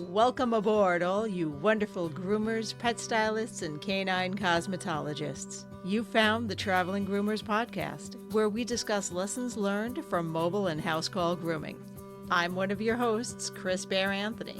Welcome aboard, all you wonderful groomers, pet stylists, and canine cosmetologists. You found the Traveling Groomers podcast, where we discuss lessons learned from mobile and house call grooming. I'm one of your hosts, Chris Bear Anthony.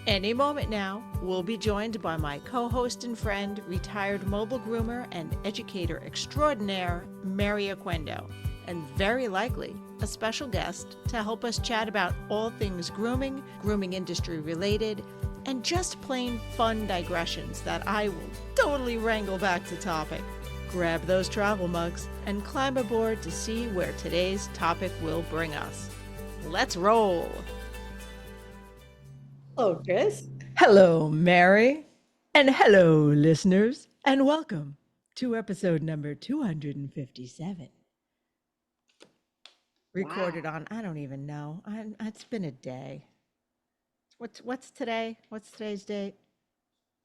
Any moment now, we'll be joined by my co-host and friend, retired mobile groomer and educator extraordinaire, Mary Oquendo, and very likely a special guest to help us chat about all things grooming, grooming industry related, and just plain fun digressions that I will totally wrangle back to topic. Grab those travel mugs and climb aboard to see where today's topic will bring us. Let's roll! Hello, Chris. Hello, Mary, and hello, listeners, and welcome to episode number 257. Recorded on, I don't even know. It's been a day. What's today? What's today's date?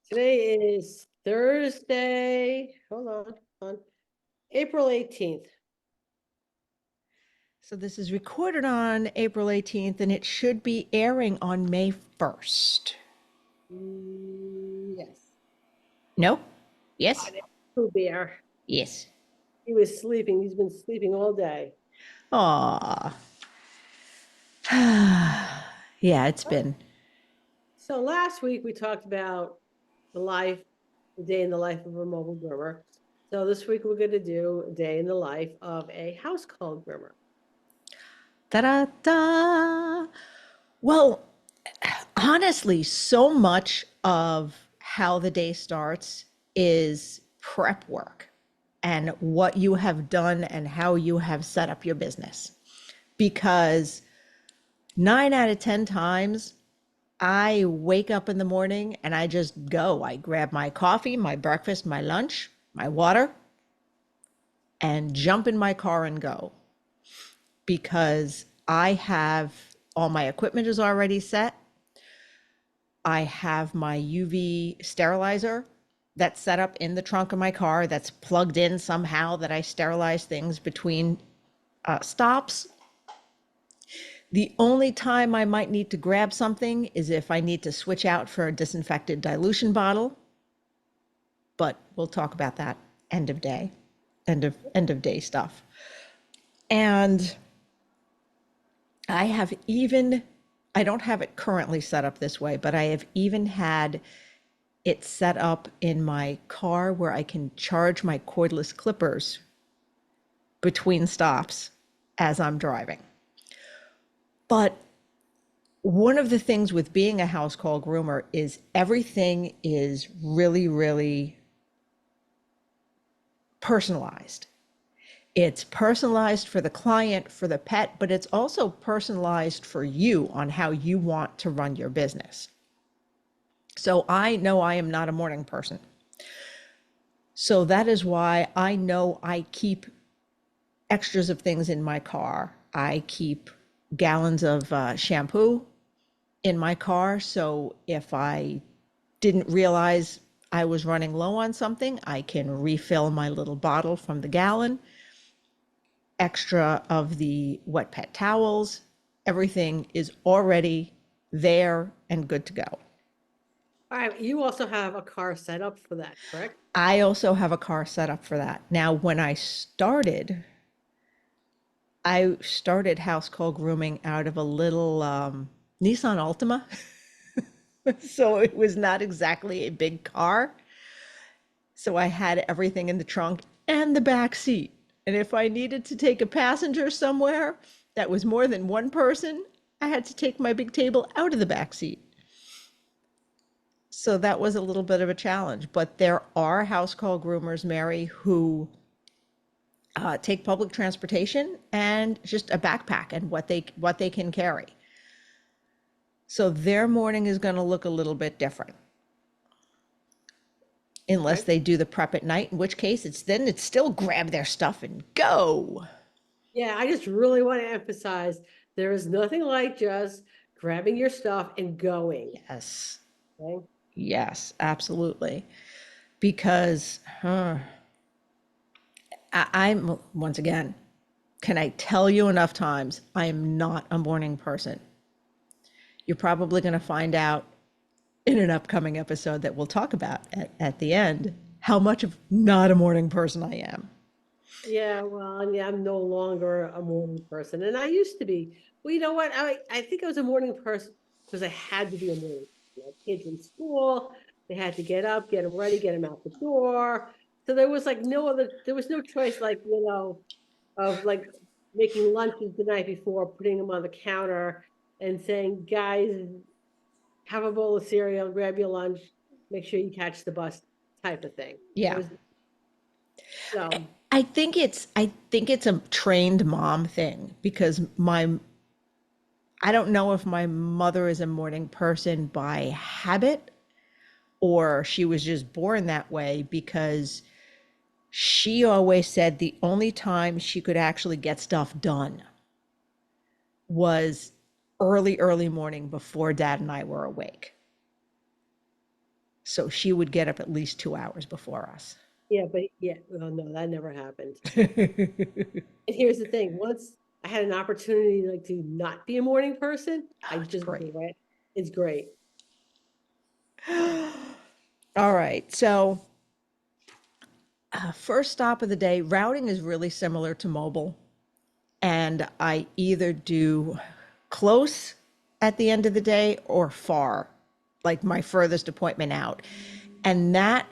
Today is Thursday. Hold on. April 18th. So this is recorded on April 18th, and it should be airing on May 1st. Yes. No? Yes? Pooh Bear. Yes. He was sleeping. He's been sleeping all day. Aw. Yeah, it's been. So last week we talked about the day in the life of a mobile groomer. So this week we're going to do a day in the life of a house call groomer. Ta-da-da! Well, honestly, so much of how the day starts is prep work and what you have done and how you have set up your business. Because 9 out of 10 times, I wake up in the morning and I just go. I grab my coffee, my breakfast, my lunch, my water, and jump in my car and go. Because I have all my equipment is already set. I have my UV sterilizer that's set up in the trunk of my car that's plugged in somehow that I sterilize things between stops. The only time I might need to grab something is if I need to switch out for a disinfected dilution bottle. But we'll talk about that end of day stuff. And I don't have it currently set up this way, but I have even had it set up in my car where I can charge my cordless clippers between stops as I'm driving. But one of the things with being a house call groomer is everything is really, really personalized. It's personalized for the client, for the pet, but it's also personalized for you on how you want to run your business. So I know I am not a morning person. So that is why I know I keep extras of things in my car. I keep gallons of shampoo in my car. So if I didn't realize I was running low on something, I can refill my little bottle from the gallon. Extra of the wet pet towels. Everything is already there and good to go. All right. You also have a car set up for that, correct? I also have a car set up for that. Now, when I started house call grooming out of a little Nissan Altima. So it was not exactly a big car. So I had everything in the trunk and the back seat. And if I needed to take a passenger somewhere that was more than one person, I had to take my big table out of the back seat. So that was a little bit of a challenge. But there are house call groomers, Mary, who take public transportation and just a backpack and what they can carry. So their morning is going to look a little bit different. Unless they do the prep at night, in which case it's still grab their stuff and go. Yeah, I just really want to emphasize there is nothing like just grabbing your stuff and going. Yes. Okay? Yes, absolutely. Because I'm, once again, can I tell you enough times, I am not a morning person. You're probably going to find out in an upcoming episode that we'll talk about at the end, how much of not a morning person I am. Yeah, well, and yeah, I'm no longer a morning person, and I used to be. Well, you know what? I think I was a morning person because I had to be a morning person. I had kids in school, they had to get up, get them ready, get them out the door. So there was like no other. There was no choice, like of like making lunches the night before, putting them on the counter, and saying, "Guys, have a bowl of cereal, grab your lunch, make sure you catch the bus," type of thing. It Yeah. was so. I think it's a trained mom thing because my I don't know if my mother is a morning person by habit or she was just born that way because she always said the only time she could actually get stuff done was early morning before dad and I were awake. So she would get up at least 2 hours before us. Yeah, but yeah, well, no, that never happened. And here's the thing, once I had an opportunity like to not be a morning person, I It's just great. do it. It's great. All right. So, first stop of the day, routing is really similar to mobile. And I either do close at the end of the day or far, like my furthest appointment out. And that,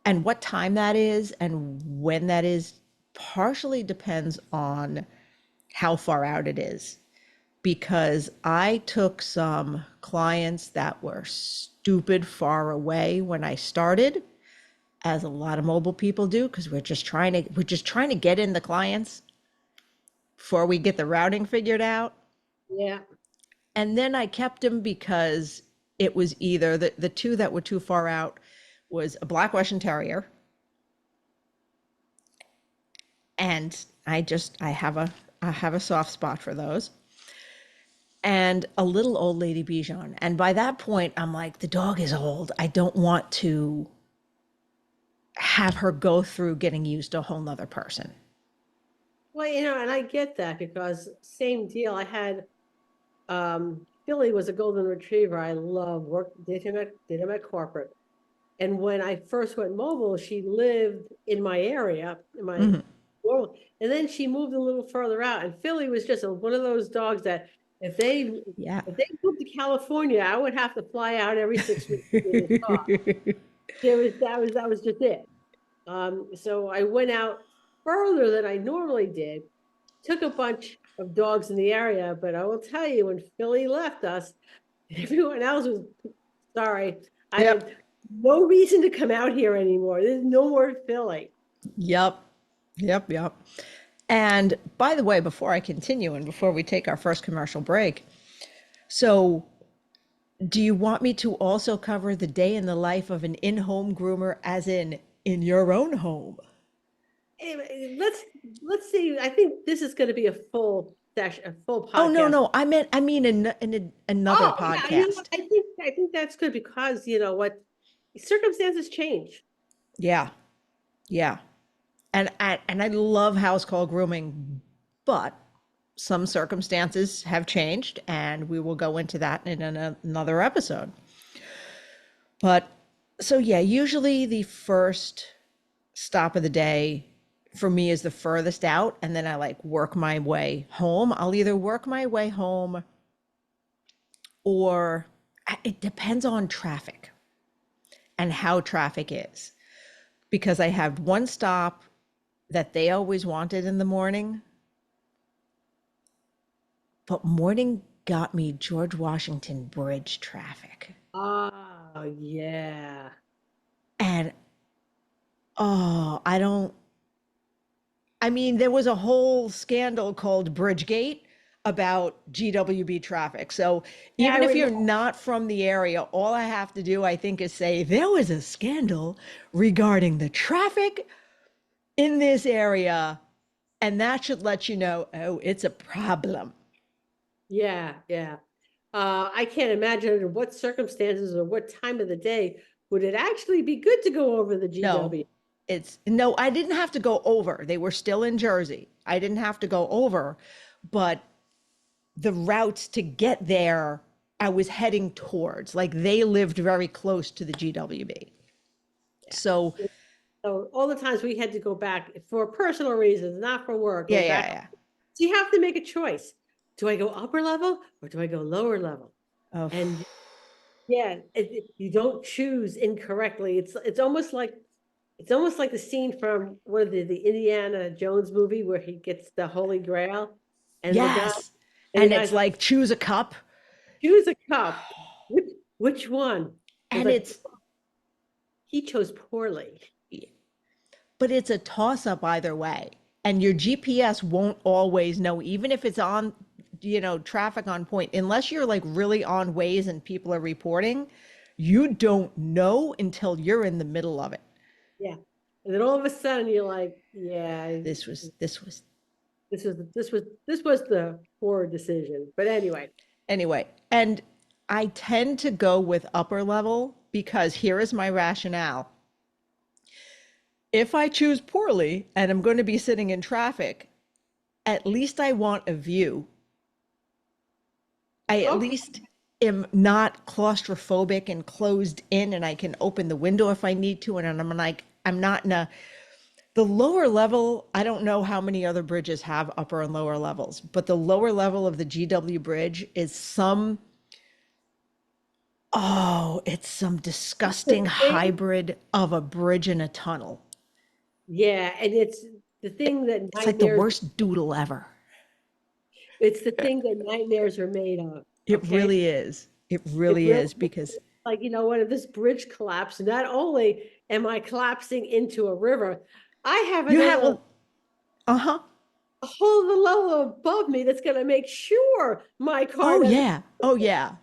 and what time that is and when that is, partially depends on how far out it is. Because I took some clients that were stupid far away when I started, as a lot of mobile people do, because we're just trying to get in the clients before we get the routing figured out. Yeah. And then I kept them because it was either the two that were too far out was a black Russian terrier, and I have a soft spot for those, and a little old lady Bichon. And by that point, I'm like, the dog is old. I don't want to have her go through getting used to a whole nother person. Well, and I get that because same deal. I had Philly was a golden retriever. I love worked did him at corporate. And when I first went mobile, she lived in my area, in my Mhm. world. And then she moved a little further out. And Philly was just one of those dogs that if they Yeah. if they moved to California, I would have to fly out every 6 weeks to see this dog. That was just it. So I went out further than I normally did, took a bunch of dogs in the area, but I will tell you, when Philly left us, everyone else was sorry. I Yep. had no reason to come out here anymore. There's no more Philly. Yep. Yep. And by the way, before I continue and before we take our first commercial break, so do you want me to also cover the day in the life of an in-home groomer, as in your own home? Anyway, let's see. I think this is going to be a full session, a full Oh, no, podcast. no, I mean in another Oh yeah, podcast. I think that's good because you know what, circumstances change. Yeah, yeah. And I love house call grooming, but some circumstances have changed, and we will go into that in another episode. But so yeah, usually the first stop of the day for me is the furthest out, and then I like work my way home. I'll either work my way home or it depends on traffic and how traffic is. Because I have one stop that they always wanted in the morning, but morning got me George Washington Bridge traffic. Oh yeah. And oh, I mean, there was a whole scandal called Bridgegate about GWB traffic. So Yeah, I even if you're remember. not from the area, all I have to do, I think, is say there was a scandal regarding the traffic in this area. And that should let you know, oh, it's a problem. Yeah, yeah. I can't imagine under what circumstances or what time of the day would it actually be good to go over the No, GW. no, I didn't have to go over. They were still in Jersey. I didn't have to go over, but the routes to get there I was heading towards. Like they lived very close to the GWB. So Yeah. So all the times we had to go back for personal reasons, not for work, yeah, going yeah, back. yeah. So you have to make a choice. Do I go upper level or do I go lower level? Oh, And yeah, you don't choose incorrectly. It's almost like the scene from one of the Indiana Jones movie where he gets the Holy Grail, and the guy yes. and the And it's guy's like, like choose a cup. choose a cup. Which one? He's And like, it's, he chose poorly. but it's a toss up either way. And your GPS won't always know, even if it's on, traffic on point, unless you're like really on ways and people are reporting, you don't know until you're in the middle of it. Yeah. And then all of a sudden you're like, yeah, This was this was the poor decision. But anyway, anyway. And I tend to go with upper level because here is my rationale. If I choose poorly and I'm going to be sitting in traffic, at least I want a view. I at okay. least am not claustrophobic and closed in and I can open the window if I need to. And I'm like, I'm not in a, the lower level, I don't know how many other bridges have upper and lower levels, but the lower level of the GW bridge is it's some disgusting The thing, hybrid of a bridge and a tunnel. yeah, and it's the thing that It's like the nightmares, worst doodle ever. it's the thing that nightmares are made of. It Okay. really is. It It really really is because like, when if this bridge collapsed, not only am I collapsing into a river, I have you have another uh-huh. a whole other level above me that's going to make sure my car Oh doesn't. yeah. Oh yeah.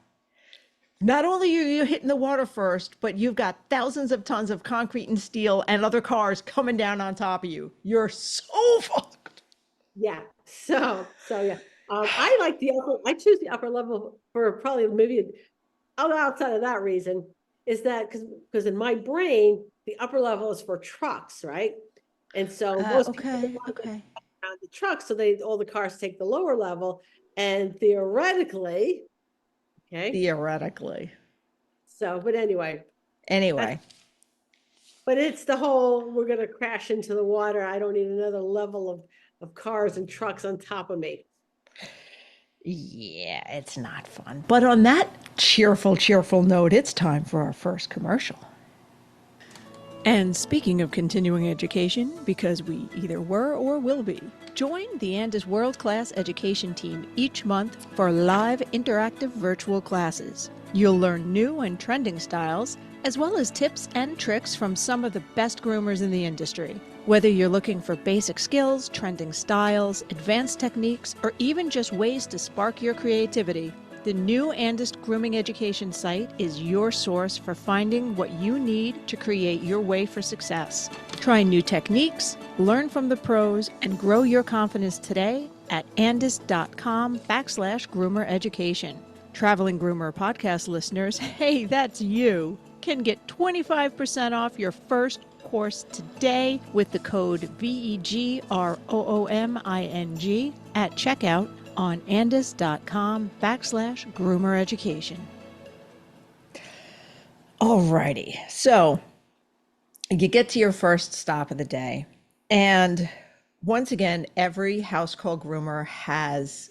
Not only are you hitting the water first, but you've got thousands of tons of concrete and steel and other cars coming down on top of you. You're so fucked. Yeah. So yeah. I like I choose the upper level for probably maybe outside of that reason is that because in my brain, the upper level is for trucks, right? And so most people Okay, want to get okay. around the trucks, so all the cars take the lower level. And theoretically, okay. Theoretically. But anyway, that's Anyway, but it's the whole we're gonna crash into the water. I don't need another level of cars and trucks on top of me. yeah, it's not fun. But on that cheerful, cheerful note, it's time for our first commercial. And speaking of continuing education, because we either were or will be, join the Andis World Class Education Team each month for live interactive virtual classes. You'll learn new and trending styles, as well as tips and tricks from some of the best groomers in the industry. Whether you're looking for basic skills, trending styles, advanced techniques, or even just ways to spark your creativity, the new Andis Grooming Education site is your source for finding what you need to create your way for success. Try new techniques, learn from the pros, and grow your confidence today at andis.com/groomer education. Traveling Groomer podcast listeners, hey, that's you, can get 25% off your first course today with the code VEGROOMING at checkout on andis.com/groomer education. Alrighty. So you get to your first stop of the day. And once again, every house call groomer has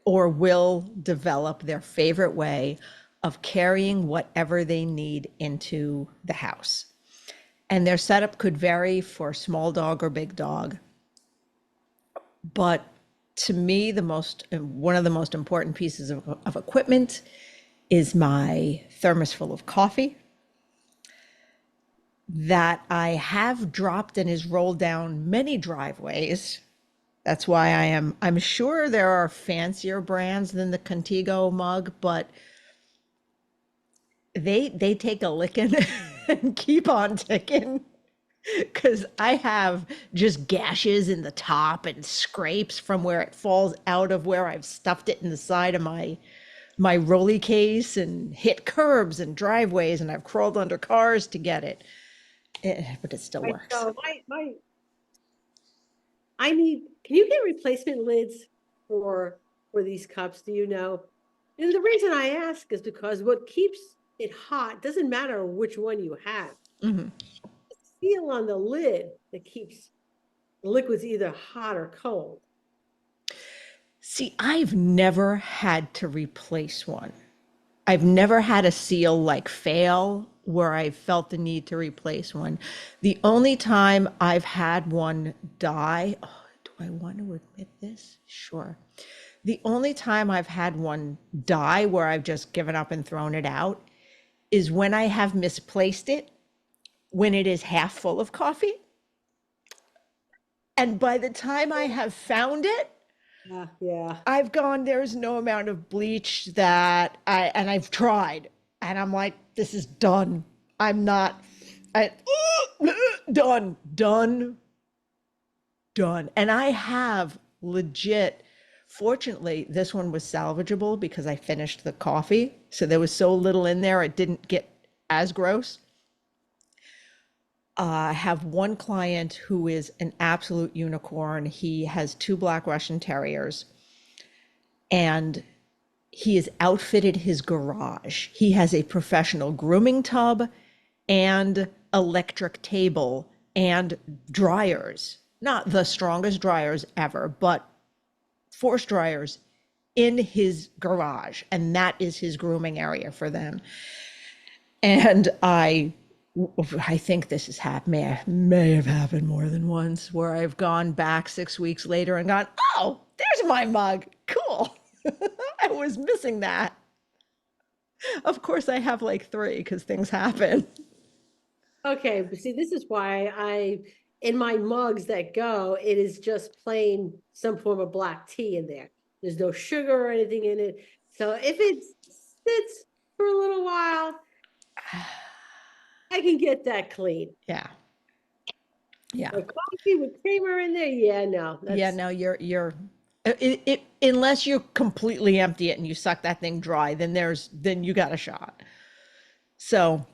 or will develop their favorite way of carrying whatever they need into the house. And their setup could vary for small dog or big dog. But to me, one of the most important pieces of equipment is my thermos full of coffee that I have dropped and is rolled down many driveways. That's why I'm sure there are fancier brands than the Contigo mug, but they take a licking and keep on ticking because I have just gashes in the top and scrapes from where it falls out of where I've stuffed it in the side of my rolly case and hit curbs and driveways and I've crawled under cars to get it. But it still Right. works. So my can you get replacement lids for these cups? Do you know? And the reason I ask is because what keeps it hot doesn't matter which one you have. Mhm. Seal on the lid that keeps the liquids either hot or cold. See, I've never had to replace one. I've never had a seal like fail where I felt the need to replace one. The only time I've had one die, oh, do I want to admit this? Sure. The only time I've had one die where I've just given up and thrown it out is when I have misplaced it when it is half full of coffee. And by the time I have found it, Yeah. I've gone, there's no amount of bleach and I've tried, and I'm like, this is done. I'm not, I, done, done, done. And I have legit, fortunately, this one was salvageable because I finished the coffee. So there was so little in there, it didn't get as gross. I have one client who is an absolute unicorn. He has 2 Black Russian Terriers, and he has outfitted his garage. He has a professional grooming tub and electric table and dryers. Not the strongest dryers ever, but force dryers in his garage. And that is his grooming area for them. And I think this has happened, may have happened more than once, where I've gone back 6 weeks later and gone, oh, there's my mug. Cool. I was missing that. Of course, I have like 3 because things happen. Okay, but see, this is why in my mugs that go, it is just plain some form of black tea in there. There's no sugar or anything in it. So if it sits for a little while, I can get that clean. Yeah. Yeah. But coffee with creamer in there, yeah, no, Yeah, that's no, unless you completely empty it and you suck that thing dry, then you got a shot. So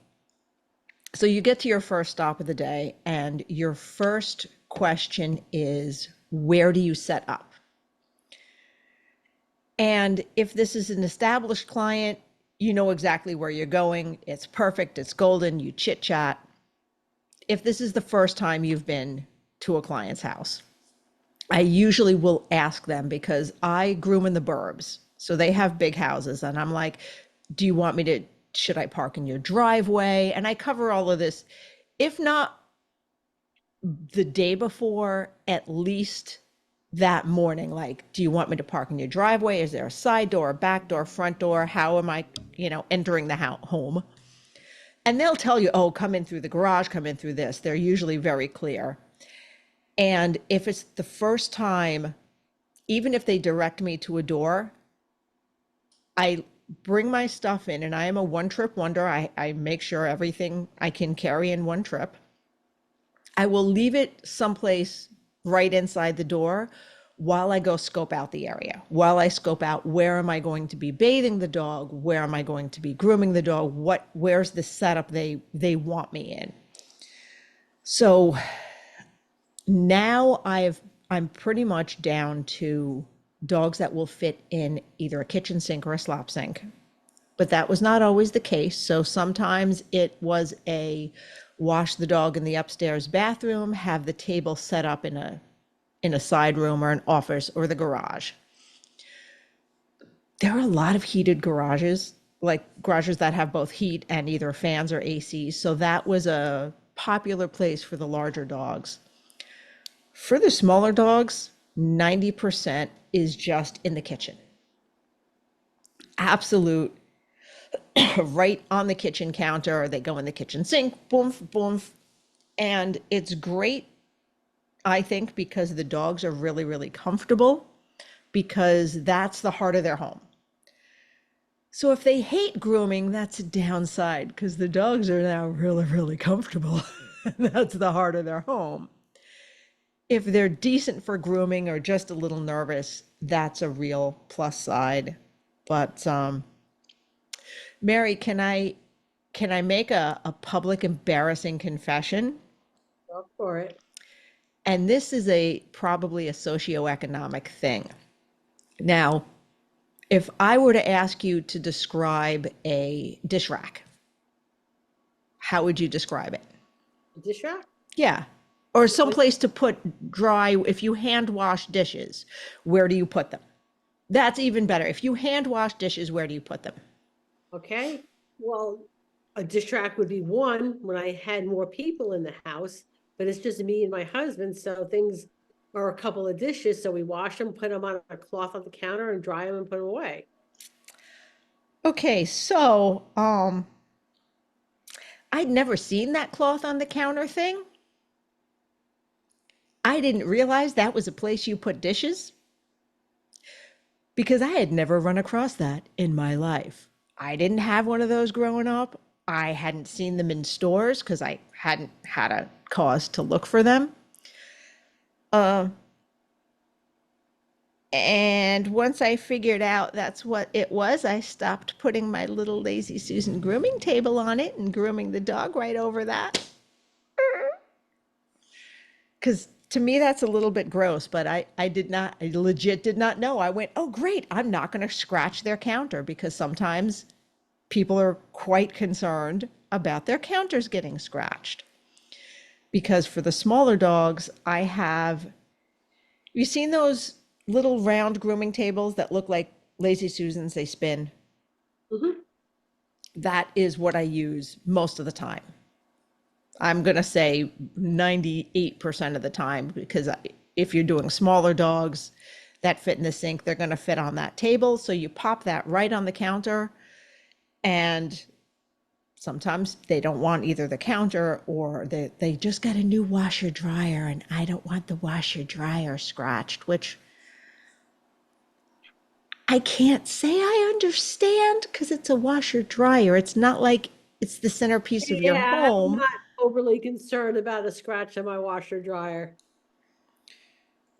you get to your first stop of the day, and your first question is, where do you set up? And if this is an established client, you know exactly where you're going. It's perfect, it's golden, you chit chat. If this is the first time you've been to a client's house, I usually will ask them, because I groom in the burbs. So they have big houses, and I'm like, do you want me to, should I park in your driveway? And I cover all of this. If not the day before, at least that morning. Like, do you want me to park in your driveway? Is there a side door, a back door, front door? How am I, entering the home? And they'll tell you, oh, come in through the garage, come in through this. They're usually very clear. And if it's the first time, even if they direct me to a door, I bring my stuff in, and I am a one-trip wonder. I make sure everything I can carry in one trip. I will leave it someplace right inside the door while I go scope out the area, while I scope out, where am I going to be bathing the dog? Where am I going to be grooming the dog? Where's the setup they want me in? So now I'm pretty much down to dogs that will fit in either a kitchen sink or a slop sink. But that was not always the case. So sometimes it was a wash the dog in the upstairs bathroom, have the table set up in a side room or an office or the garage. There are a lot of heated garages, like garages that have both heat and either fans or ACs. So that was a popular place for the larger dogs. For the smaller dogs, 90% is just in the kitchen. Absolute, right on the kitchen counter. They go in the kitchen sink, boom, boom. And it's great, I think, because the dogs are really, really comfortable, because that's the heart of their home. So if they hate grooming, that's a downside, because the dogs are now really, really comfortable. That's the heart of their home. If they're decent for grooming or just a little nervous, that's a real plus side. But Mary, can I make a public embarrassing confession? up for it. And this is probably a socioeconomic thing. Now, If I were to ask you to describe a dish rack, how would you describe it? Dish rack? Yeah. Or some Like, place to put dry, if you hand wash dishes, where do you put them? That's even better. If you hand wash dishes, where do you put them? okay, well, a dish rack would be one when I had more people in the house, but it's just me and my husband, so things are a couple of dishes, so we wash them, put them on a cloth on the counter and dry them and put them away. Okay, so I'd never seen that cloth on the counter thing. I didn't realize that was a place you put dishes because I had never run across that in my life. I didn't have one of those growing up. I hadn't seen them in stores because I hadn't had a cause to look for them. Uh, and once I figured out that's what it was, I stopped putting my little Lazy Susan grooming table on it and grooming the dog right over that. Because to me, that's a little bit gross, but I legit did not know. I went, oh, great, I'm not going to scratch their counter because sometimes people are quite concerned about their counters getting scratched. Because for the smaller dogs, you seen those little round grooming tables that look like Lazy Susans, they spin? Mhm. That is what I use most of the time. I'm going to say 98% of the time because if you're doing smaller dogs that fit in the sink, they're going to fit on that table. So you pop that right on the counter, and sometimes they don't want either the counter or they just got a new washer dryer and I don't want the washer dryer scratched, which I can't say I understand because it's a washer dryer. It's not like it's the centerpiece of your Yeah, I'm home. not overly concerned about a scratch on my washer dryer.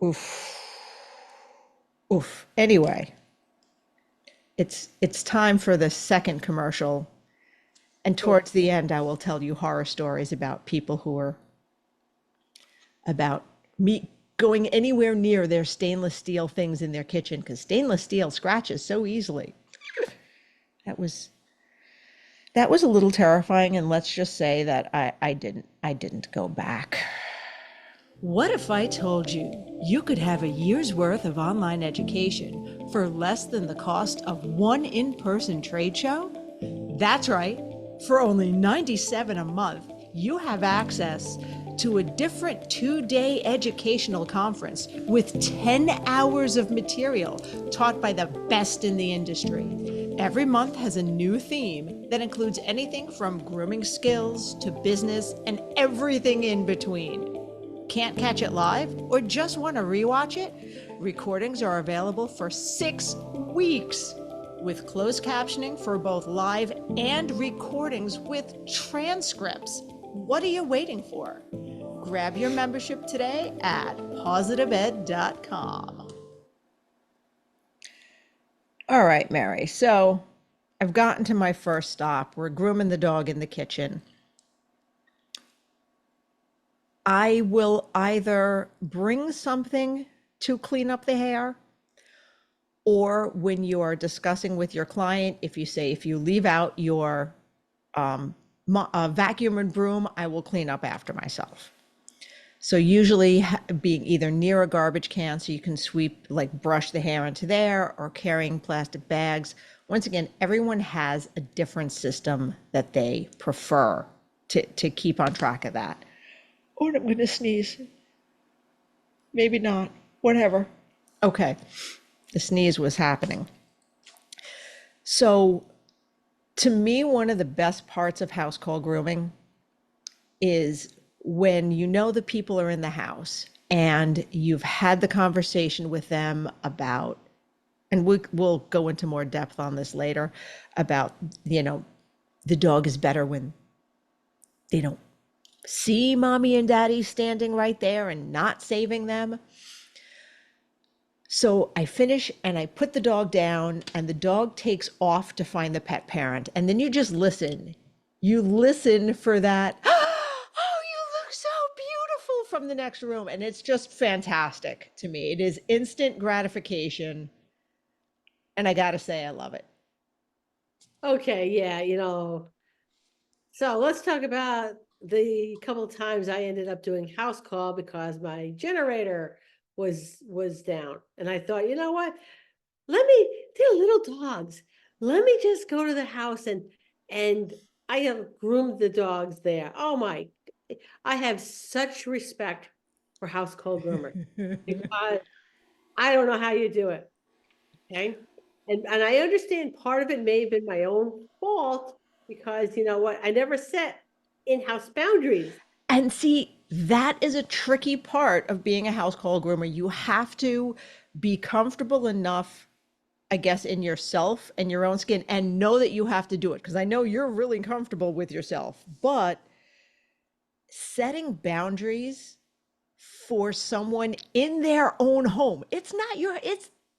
Oof. Oof. Anyway, it's time for the second commercial. And Oh, towards the end, I will tell you horror stories about people who are about me going anywhere near their stainless steel things in their kitchen because stainless steel scratches so easily. That was that was a little terrifying, and let's just say that I didn't go back. What if I told you you could have a year's worth of online education for less than the cost of one in-person trade show? That's right. For only $97 a month, you have access to a different 2-day educational conference with 10 hours of material taught by the best in the industry. Every month has a new theme that includes anything from grooming skills to business and everything in between. Can't catch it live or just want to rewatch it? Recordings are available for 6 weeks with closed captioning for both live and recordings with transcripts. What are you waiting for? Grab your membership today at positiveed.com. All right, Mary. So I've gotten to my first stop. We're grooming the dog in the kitchen. I will either bring something to clean up the hair, or when you are discussing with your client, if you leave out your vacuum and broom, I will clean up after myself. So usually being either near a garbage can so you can sweep, like brush the hair into there, or carrying plastic bags. Once again, everyone has a different system that they prefer to keep on track of that. Oh, I'm going to sneeze. Maybe not. Whatever. Okay. The sneeze was happening. So, to me, one of the best parts of house call grooming is when you know the people are in the house and you've had the conversation with them about, and we'll go into more depth on this later, about, the dog is better when they don't see mommy and daddy standing right there and not saving them. So I finish and I put the dog down, and the dog takes off to find the pet parent. And then you just listen. You listen for that. Oh, you look so beautiful from the next room. And it's just fantastic to me. It is instant gratification. And I gotta say, I love it. Okay, yeah, so let's talk about the couple of times I ended up doing house call because my generator was down. And I thought, you know what? They're little dogs. Let me just go to the house and I have groomed the dogs there. Oh my, I have such respect for house call groomer because I don't know how you do it. Okay. And I understand part of it may have been my own fault because you know what, I never set in-house boundaries. And see, that is a tricky part of being a house call groomer. You have to be comfortable enough, I guess, in yourself and your own skin and know that you have to do it. Because I know you're really comfortable with yourself, but setting boundaries for someone in their own home, it's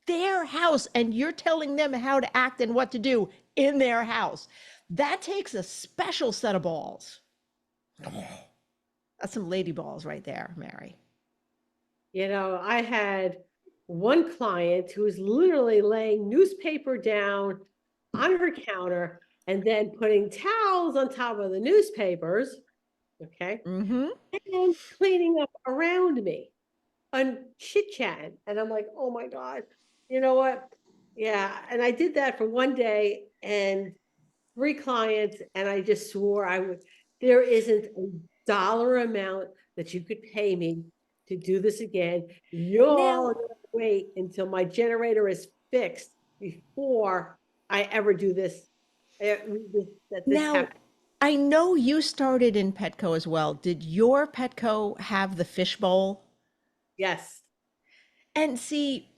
their house, and you're telling them how to act and what to do in their house. That takes a special set of balls. That's some lady balls right there, Mary. I had one client who was literally laying newspaper down on her counter and then putting towels on top of the newspapers, okay, Mm-hmm. and cleaning up around me and chit chatting. And I'm like, oh my God, you know what? Yeah. And I did that for one day and three clients, and I just swore there isn't a dollar amount that you could pay me to do this again. You're all Now, gonna wait until my generator is fixed before I ever do this. That this now, happens. I know you started in Petco as well. Did your Petco have the fishbowl? Yes. And see,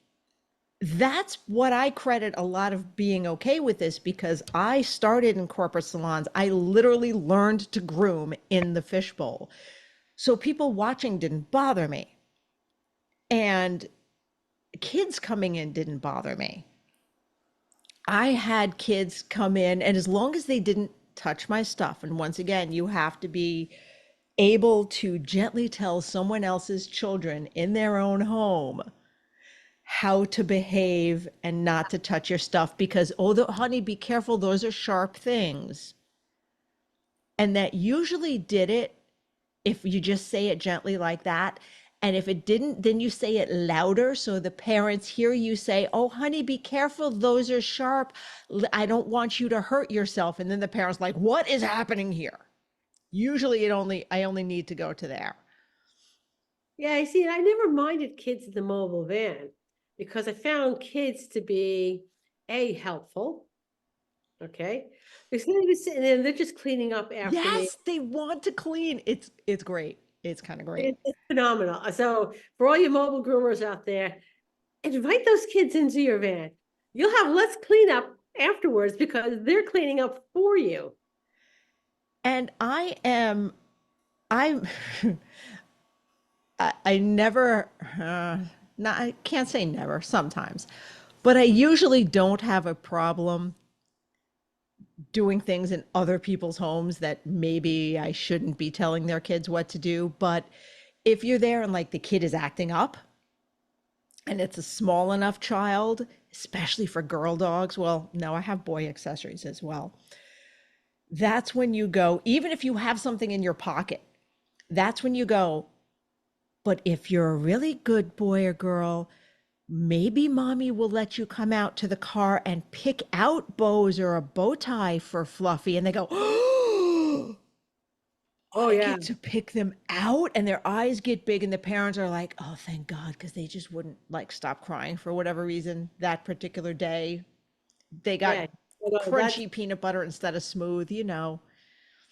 that's what I credit a lot of being okay with this because I started in corporate salons. I literally learned to groom in the fishbowl. So people watching didn't bother me. And kids coming in didn't bother me. I had kids come in, and as long as they didn't touch my stuff, and once again, you have to be able to gently tell someone else's children in their own home how to behave and not to touch your stuff because, oh, honey, be careful, those are sharp things. And that usually did it if you just say it gently like that. And if it didn't, then you say it louder so the parents hear you say, oh, honey, be careful, those are sharp. I don't want you to hurt yourself. And then the parents like, what is happening here? Usually I only need to go to there. Yeah, I see. I never minded kids in the mobile van because I found kids to be helpful. Okay. Because they be sitting there and they're just cleaning up after me. Yes, they want to clean. It's great. It's kind of great. It's phenomenal. So for all you mobile groomers out there, invite those kids into your van. You'll have less cleanup afterwards because they're cleaning up for you. And I'm I never not I can't say never sometimes, but I usually don't have a problem doing things in other people's homes that maybe I shouldn't be telling their kids what to do. But if you're there and like the kid is acting up and it's a small enough child, especially for girl dogs, well, no, I have boy accessories as well. That's when you go, even if you have something in your pocket, that's when you go, but if you're a really good boy or girl, maybe mommy will let you come out to the car and pick out bows or a bow tie for Fluffy. And they go, oh, Oh I yeah. get to pick them out. And their eyes get big, and the parents are like, oh, thank God, because they just wouldn't like stop crying for whatever reason that particular day. They got Yeah. That's crunchy peanut butter instead of smooth, you know.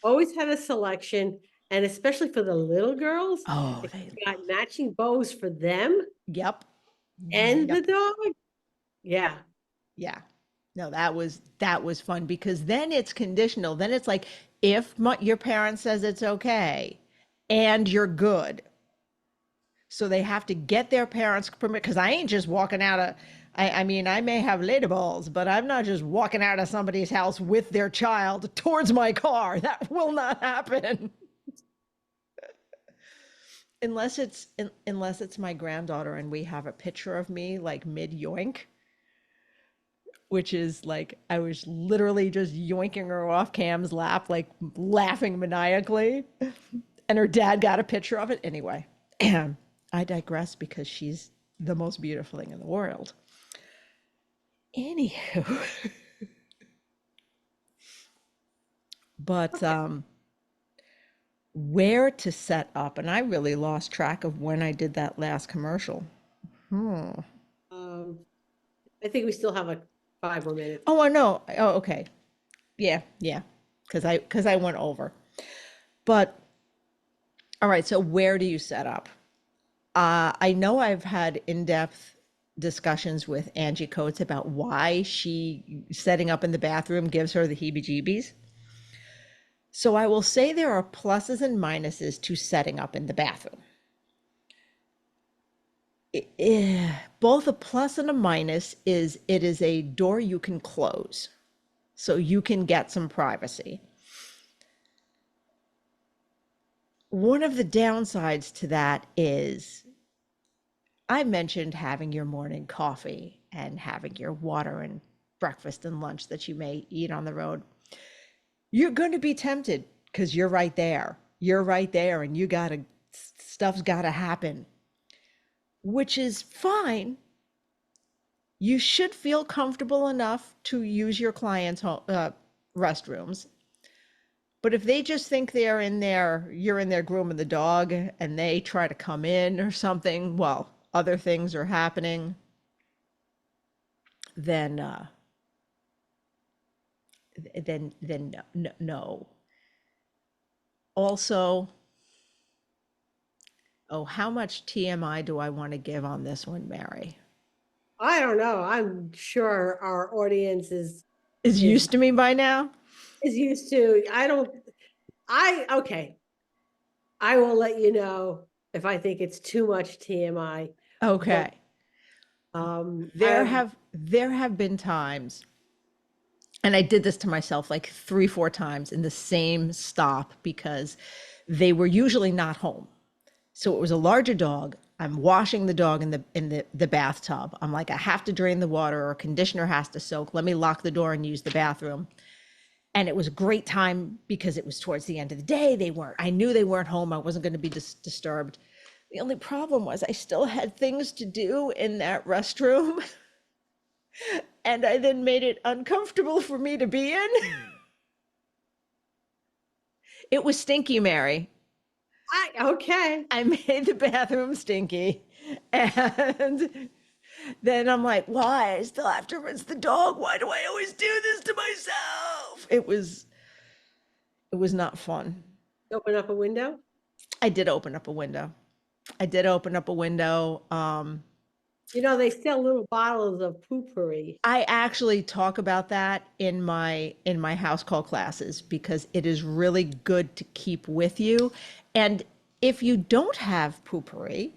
always had a selection. And especially for the little girls, Oh, if they, you got matching bows for them yep, and the yep. dog, yeah. Yeah. No, that was fun because then it's conditional. Then it's like if your parent says it's okay and you're good. So they have to get their parents' permit because I ain't just walking out of I mean, I may have ladyballs, but I'm not just walking out of somebody's house with their child towards my car. That will not happen. Unless it's my granddaughter and we have a picture of me like mid yoink. which is like I was literally just yoinking her off Cam's lap, like laughing maniacally. And her dad got a picture of it. Anyway, I digress because she's the most beautiful thing in the world. Anywho, but where to set up, and I really lost track of when I did that last commercial. I think we still have like 5 more minutes. Oh, I know. Oh, okay. Yeah, yeah. Because I went over. But all right, so where do you set up? I know I've had in-depth discussions with Angie Coates about why she setting up in the bathroom gives her the heebie-jeebies. So I will say there are pluses and minuses to setting up in the bathroom. Both a plus and a minus is it is a door you can close, so you can get some privacy. One of the downsides to that is I mentioned having your morning coffee and having your water and breakfast and lunch that you may eat on the road. You're going to be tempted because you're right there. You're right there, and stuff's got to happen, which is fine. You should feel comfortable enough to use your clients' restrooms. But if they just think you're in there grooming the dog and they try to come in or something, well, other things are happening, then no. Also, oh, how much TMI do I want to give on this one, Mary? I don't know. I'm sure our audience Is used to me by now? Is used to. Okay. I will let you know if I think it's too much TMI. Okay. There I- have been times, and I did this to myself like 3-4 times in the same stop because they were usually not home. So it was a larger dog. I'm washing the dog in the bathtub. I'm like, I have to drain the water or conditioner has to soak. Let me lock the door and use the bathroom. And it was a great time because it was towards the end of the day. I knew they weren't home. I wasn't going to be disturbed. The only problem was I still had things to do in that restroom. And I then made it uncomfortable for me to be in. It was stinky, Mary. Okay. I made the bathroom stinky. And then I'm like, why? I still have to rinse the dog. Why do I always do this to myself? It was not fun. Open up a window? I did open up a window. They sell little bottles of poopery. I actually talk about that in my house call classes because it is really good to keep with you. And if you don't have poopery,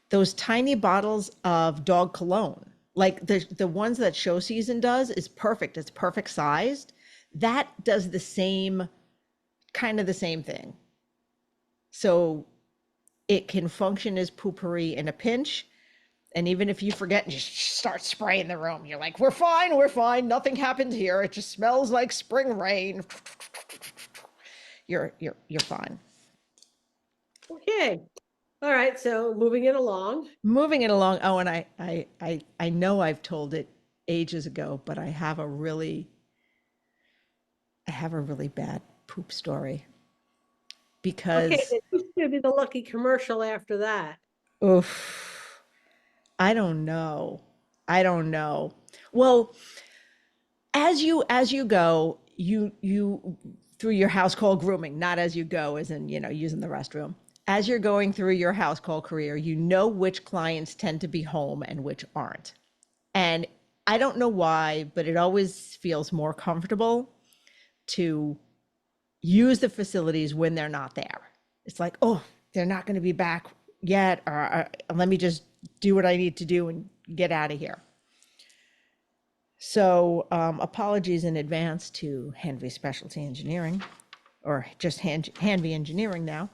those tiny bottles of dog cologne, like the ones that Show Season does, is perfect. It's perfect sized. That does the same thing. So it can function as poopery in a pinch. And even if you forget and just start spraying the room, you're like, we're fine. Nothing happened here. It just smells like spring rain. You're fine. Okay. All right. So moving it along. Oh, and I know I've told it ages ago, but I have a really bad poop story. Because okay, it's going to be the lucky commercial after that. Oof. I don't know. Well, as you go, you through your house call grooming, not as you go, as in, using the restroom. As you're going through your house call career, you know which clients tend to be home and which aren't. And I don't know why, but it always feels more comfortable to use the facilities when they're not there. It's like, oh, they're not going to be back yet, or let me just do what I need to do and get out of here. So apologies in advance to Hanvey Specialty Engineering, or just Hanvey Engineering now.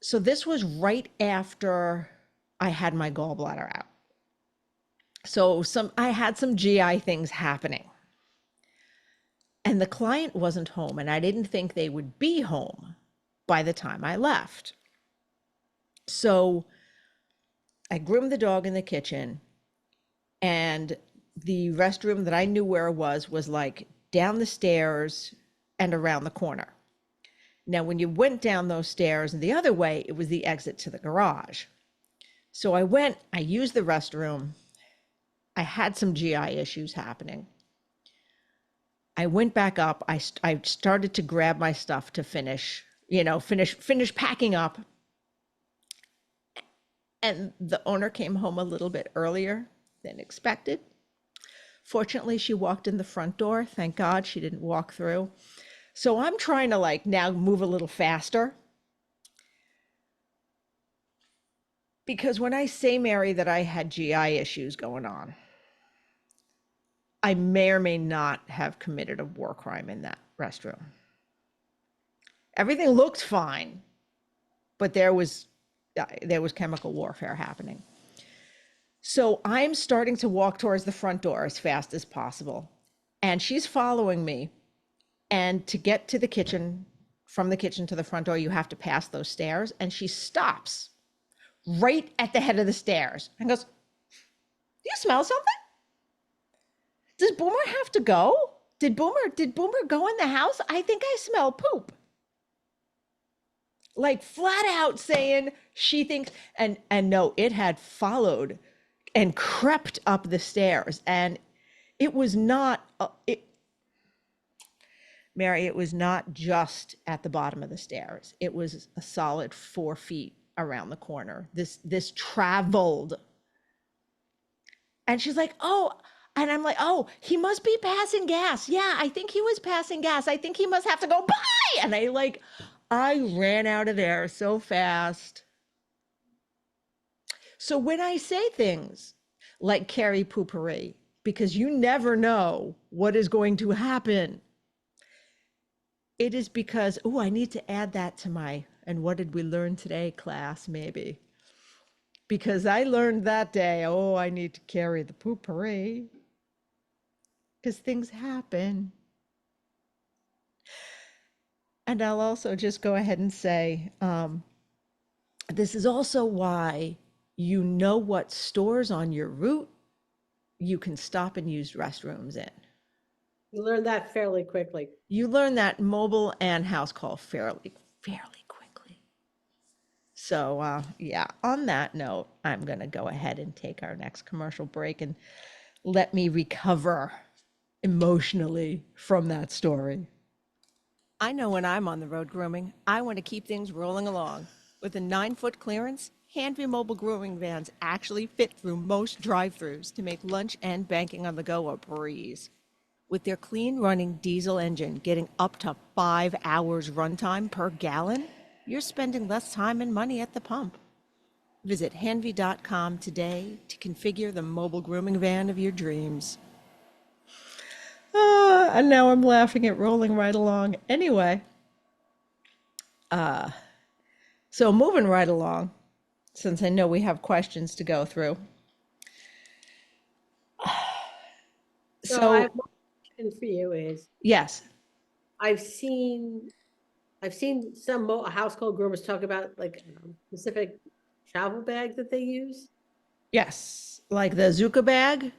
So this was right after I had my gallbladder out. So I had some GI things happening, and the client wasn't home, and I didn't think they would be home by the time I left. So I groomed the dog in the kitchen, and the restroom that I knew where it was like down the stairs and around the corner. Now, when you went down those stairs and the other way, it was the exit to the garage. So I used the restroom. I had some GI issues happening. I went back up. I started to grab my stuff to finish packing up. And the owner came home a little bit earlier than expected. Fortunately, she walked in the front door. Thank God she didn't walk through. So I'm trying to like now move a little faster. Because when I say, Mary, that I had GI issues going on, I may or may not have committed a war crime in that restroom. Everything looked fine, but there was chemical warfare happening. So I'm starting to walk towards the front door as fast as possible. And she's following me. And to get to the kitchen, from the kitchen to the front door, you have to pass those stairs. And she stops right at the head of the stairs and goes, "Do you smell something? Does Boomer have to go? Did Boomer go in the house? I think I smell poop." Like flat out saying she thinks, and no, it had followed and crept up the stairs. And it was not, Mary, it was not just at the bottom of the stairs. It was a solid 4 feet around the corner. This traveled. And she's like, "Oh," and I'm like, "Oh, he must be passing gas. Yeah, I think he was passing gas. I think he must have to go by." And I ran out of there so fast. So when I say things like Carrie Poopery, because you never know what is going to happen, it is because, oh, I need to add that to my, and what did we learn today class, maybe. Because I learned that day, oh, I need to carry the poopery. Because things happen. And I'll also just go ahead and say, this is also why you know what stores on your route you can stop and use restrooms in. You learned that fairly quickly. You learn that mobile and house call fairly quickly. So yeah, on that note, I'm going to go ahead and take our next commercial break and let me recover emotionally from that story. I know when I'm on the road grooming, I want to keep things rolling along. With a 9-foot clearance, Handview mobile grooming vans actually fit through most drive-thrus to make lunch and banking on the go a breeze. With their clean running diesel engine getting up to 5 hours runtime per gallon, you're spending less time and money at the pump. Visit Hanvey.com today to configure the mobile grooming van of your dreams. And now I'm laughing at rolling right along. Anyway, so moving right along, since I know we have questions to go through. So I So have one question for you is, yes, I've seen some house call groomers talk about like specific travel bags that they use. yes, like the Zuka bag.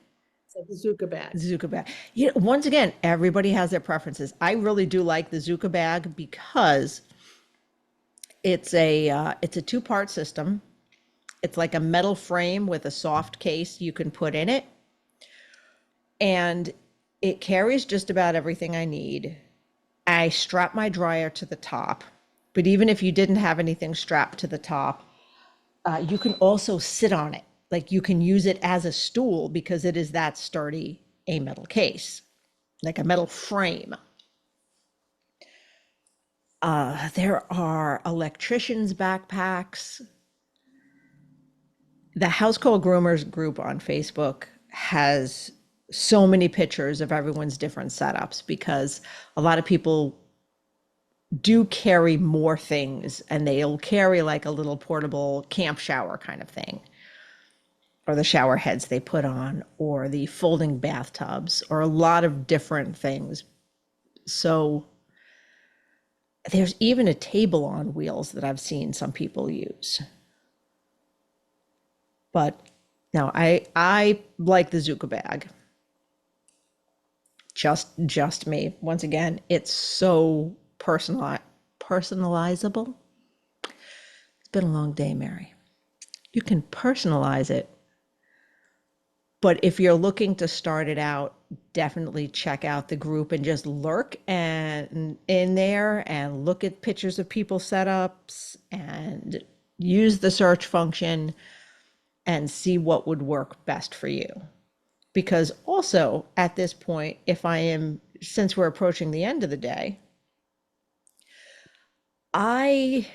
It's like the Zuka bag. Zuka bag. You know, once again, everybody has their preferences. I really do like the Zuka bag because it's a 2-part system. It's like a metal frame with a soft case you can put in it. And it carries just about everything I need. I strap my dryer to the top, but even if you didn't have anything strapped to the top, you can also sit on it. Like you can use it as a stool because it is that sturdy, a metal case, like a metal frame. There are electricians' backpacks. The Housecall Groomers group on Facebook has so many pictures of everyone's different setups because a lot of people do carry more things and they'll carry like a little portable camp shower kind of thing, or the shower heads they put on, or the folding bathtubs, or a lot of different things. So there's even a table on wheels that I've seen some people use. But no, I like the Zuka bag. Just me. Once again, it's so personalizable. It's been a long day, Mary. You can personalize it. But if you're looking to start it out, definitely check out the group and just lurk and in there and look at pictures of people's setups and use the search function and see what would work best for you. Because also at this point, since we're approaching the end of the day, I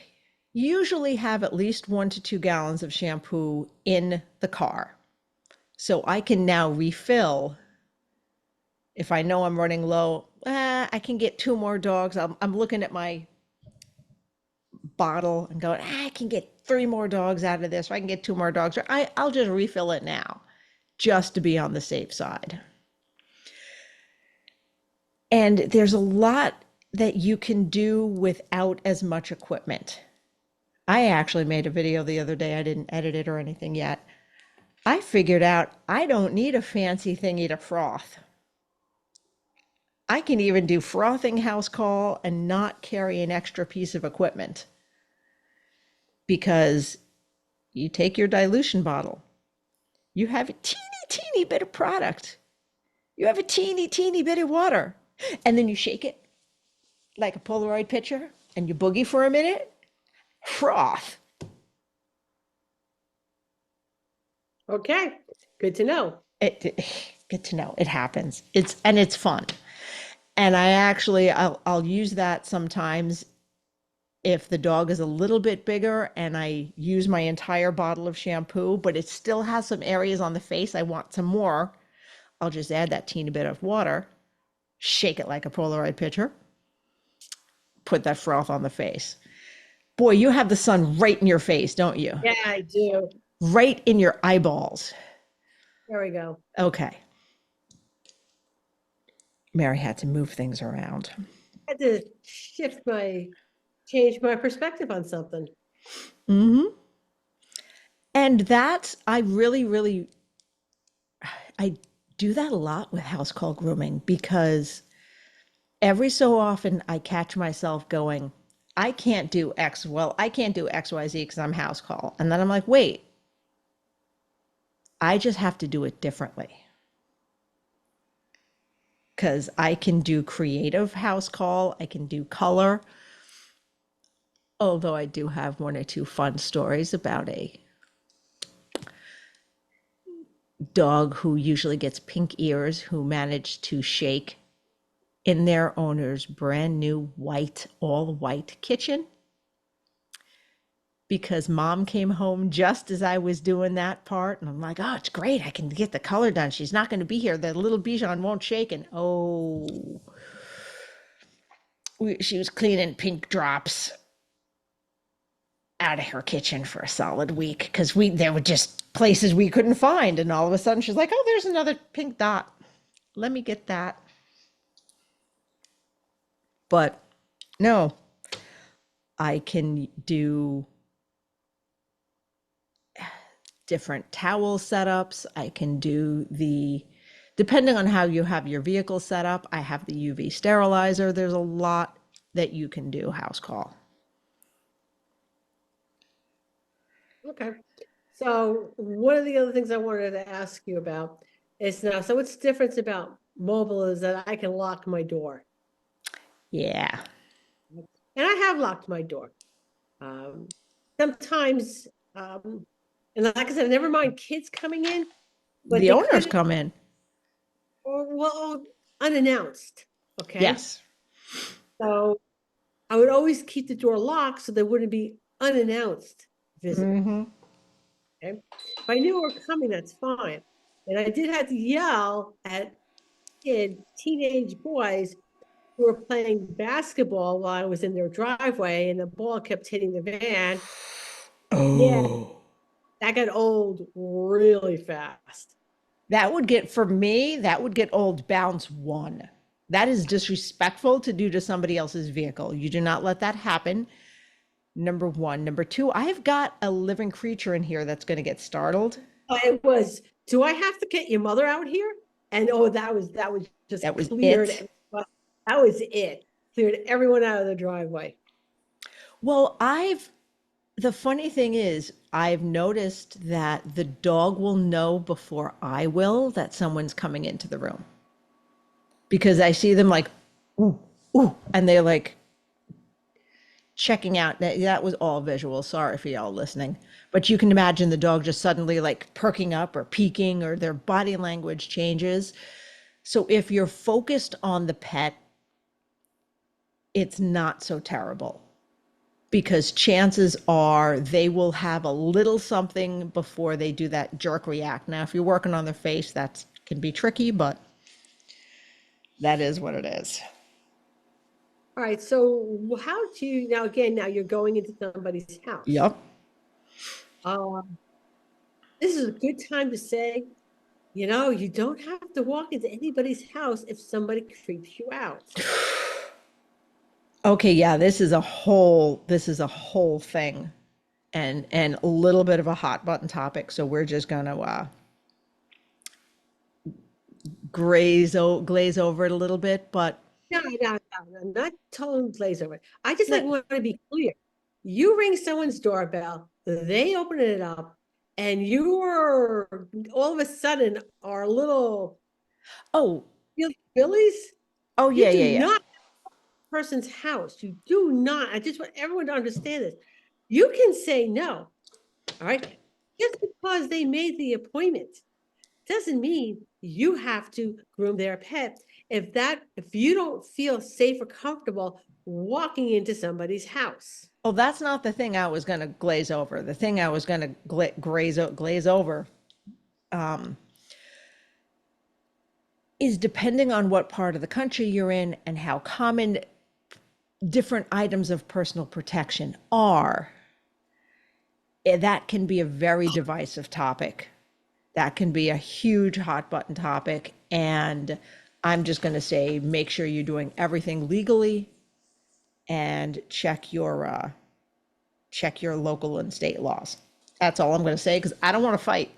usually have at least 1 to 2 gallons of shampoo in the car. So I can now refill. If I know I'm running low, I can get 2 more dogs. I'm looking at my bottle and going, I can get 3 more dogs out of this, or I can get 2 more dogs. Or I'll just refill it now, just to be on the safe side. And there's a lot that you can do without as much equipment. I actually made a video the other day. I didn't edit it or anything yet. I figured out I don't need a fancy thingy to froth. I can even do frothing house call and not carry an extra piece of equipment, because you take your dilution bottle, you have a teeny bit of product, you have a teeny bit of water, and then you shake it like a Polaroid picture and you boogie for a minute, froth. Okay, good to know. Good to know. It happens. It's fun. And I'll use that sometimes if the dog is a little bit bigger and I use my entire bottle of shampoo, but it still has some areas on the face I want some more. I'll just add that teeny bit of water, shake it like a Polaroid picture, put that froth on the face. Boy, you have the sun right in your face, don't you? Yeah, I do. Right in your eyeballs. There we go. Okay. Mary had to move things around. I had to change my perspective on something. Mm-hmm. And I really, I do that a lot with house call grooming, because every so often I catch myself going, I can't do XYZ because I'm house call. And then I'm like, wait, I just have to do it differently. Because I can do creative house call, I can do color. Although I do have 1 or 2 fun stories about a dog who usually gets pink ears who managed to shake in their owner's brand new all white kitchen, because mom came home just as I was doing that part. And I'm like, oh, it's great. I can get the color done. She's not going to be here. The little Bichon won't shake. And she was cleaning pink drops out of her kitchen for a solid week, because there were just places we couldn't find. And all of a sudden she's like, oh, there's another pink dot. Let me get that. But no, I can do different towel setups. I can do depending on how you have your vehicle set up, I have the UV sterilizer. There's a lot that you can do house call. Okay. So one of the other things I wanted to ask you about is now, so what's different about mobile is that I can lock my door. Yeah. And I have locked my door. Sometimes, and like I said, never mind kids coming in, but The they owners could, come in. or unannounced. Okay. Yes. So I would always keep the door locked so there wouldn't be unannounced visitors. Mm-hmm. Okay. If I knew we were coming, that's fine. And I did have to yell at teenage boys who were playing basketball while I was in their driveway, and the ball kept hitting the van. Yeah. Oh. That got old really fast. That would get, for me, that would get old bounce one. That is disrespectful to do to somebody else's vehicle. You do not let that happen. Number one. Number two, I've got a living creature in here that's going to get startled. It was, do I have to get your mother out here? And oh, that was just That was cleared. it. That was it. Cleared everyone out of the driveway. Well, the funny thing is, I've noticed that the dog will know before I will that someone's coming into the room because I see them like, ooh, ooh, and they're like checking out. That was all visual. Sorry for y'all listening. But you can imagine the dog just suddenly like perking up or peeking or their body language changes. So if you're focused on the pet, it's not so terrible because chances are they will have a little something before they do that jerk react. Now, if you're working on their face, that can be tricky, but that is what it is. All right. So how do you now again, now you're going into somebody's house. Yep. This is a good time to say, you don't have to walk into anybody's house if somebody creeps you out. Okay, yeah, this is a whole thing and a little bit of a hot button topic. So we're just gonna glaze over it a little bit, but No, no, no, no, not totally glaze over it. I just no, want to be clear. You ring someone's doorbell, they open it up, and you're all of a sudden are little oh, Billies. oh You yeah, do yeah, yeah. not person's house. You do not. I just want everyone to understand this. You can say no. All right. Just because they made the appointment doesn't mean you have to groom their pet. If you don't feel safe or comfortable walking into somebody's house. Oh, that's not the thing I was gonna glaze over. The thing I was gonna glaze over is depending on what part of the country you're in and how common different items of personal protection are. That can be a very divisive topic. That can be a huge hot button topic. And I'm just going to say, make sure you're doing everything legally and check your local and state laws. That's all I'm going to say because I don't want to fight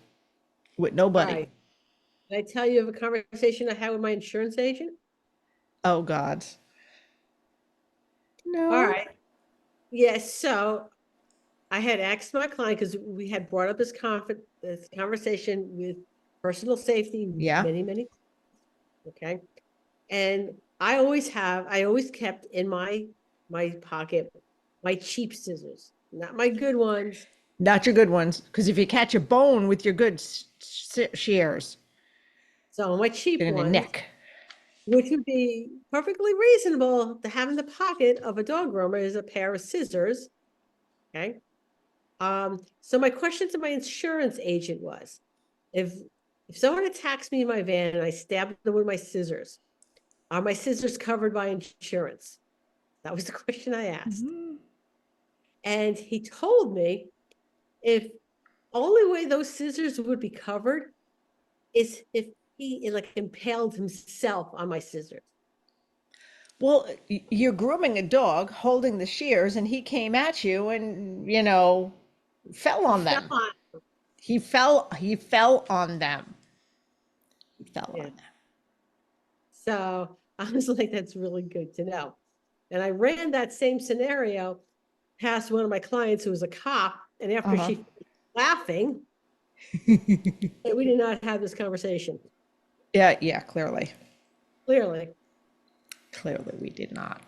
with All nobody. right. Did I tell you of a conversation I had with my insurance agent? Oh God. No. All right. Yes. So I had asked my client because we had brought up this conversation with personal safety Yeah. many. Okay. And I always kept in my pocket my cheap scissors, not my good ones. Not your good ones. Because if you catch a bone with your good shears, So my cheap you're going to ones, nick. which would be perfectly reasonable to have in the pocket of a dog groomer, is a pair of scissors. Okay. So my question to my insurance agent was, if someone attacks me in my van and I stab them with my scissors, are my scissors covered by insurance? That was the question I asked. And he told me if only way those scissors would be covered is if he like impaled himself on my scissors. Well, you're grooming a dog holding the shears and he came at you and, fell on them. He fell on them. He fell on Yeah. them. So I was like, that's really good to know. And I ran that same scenario past one of my clients who was a cop. And after she finished laughing, we did not have this conversation. Yeah, clearly. Clearly. Clearly we did not.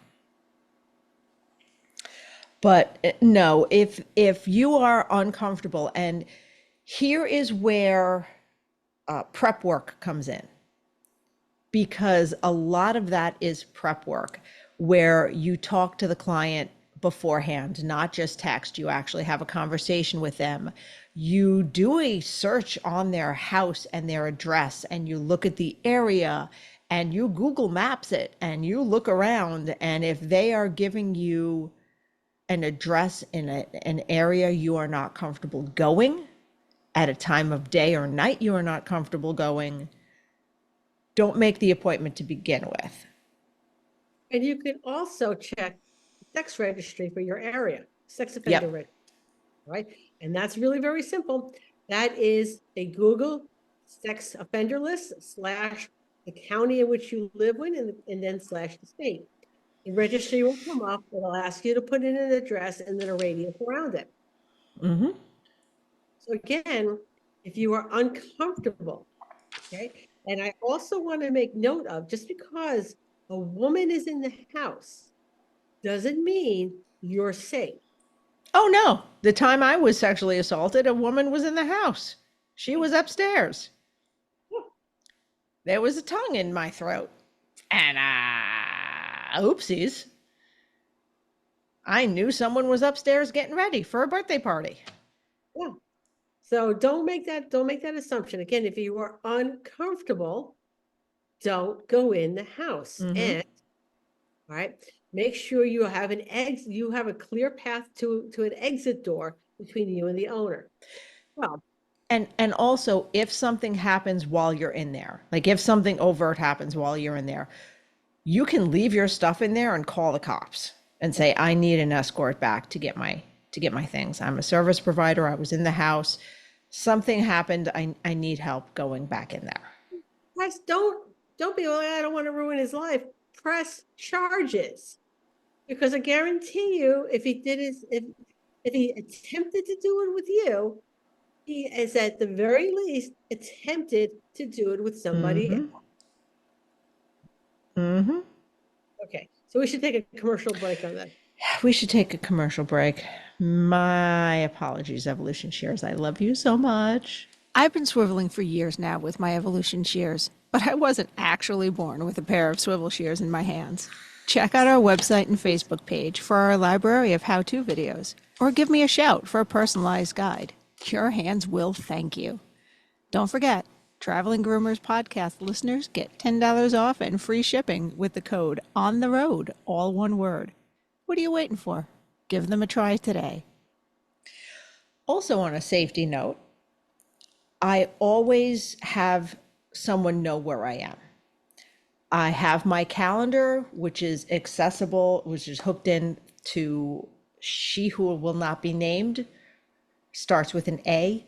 But no, if you are uncomfortable, and here is where prep work comes in, because a lot of that is prep work where you talk to the client beforehand, not just text. You actually have a conversation with them. You do a search on their house and their address, and you look at the area and you Google Maps it and you look around. And if they are giving you an address in an area you are not comfortable going, at a time of day or night you are not comfortable going, don't make the appointment to begin with. And you can also check sex registry for your area, sex offender Yep. registry, right? And that's really very simple. That is a Google sex offender list slash the county in which you live in, and then slash the state. The registry will come up. It'll ask you to put in an address and then a radius around it. Mm-hmm. So again, if you are uncomfortable, okay, and I also want to make note of, just because a woman is in the house doesn't mean you're safe. Oh no, the time I was sexually assaulted, a woman was in the house. She was upstairs. There was a tongue in my throat. And oopsies. I knew someone was upstairs getting ready for a birthday party. Yeah. So don't make that assumption. Again, if you are uncomfortable, don't go in the house. Mhm. And all right, make sure you have an exit, you have a clear path to an exit door between you and the owner. Well, And also if something happens while you're in there, like if something overt happens while you're in there, you can leave your stuff in there and call the cops and say, I need an escort back to get my things. I'm a service provider. I was in the house. Something happened. I need help going back in there. press don't be, well, I don't want to ruin his life. Press charges. Because I guarantee you, if he did his if he attempted to do it with you, he is at the very least attempted to do it with somebody else. Mm-hmm. Okay, so we should take a commercial break on that. We should take a commercial break. My apologies, Evolution Shares. I love you so much. I've been swiveling for years now with my evolution shears, but I wasn't actually born with a pair of swivel shears in my hands. Check out our website and Facebook page for our library of how-to videos, or give me a shout for a personalized guide. Your hands will thank you. Don't forget, Traveling Groomers podcast listeners get $10 off and free shipping with the code ON THE ROAD, all one word. What are you waiting for? Give them a try today. Also, on a safety note, I always have someone know where I am. I have my calendar, which is accessible, which is hooked in to she who will not be named, starts with an A,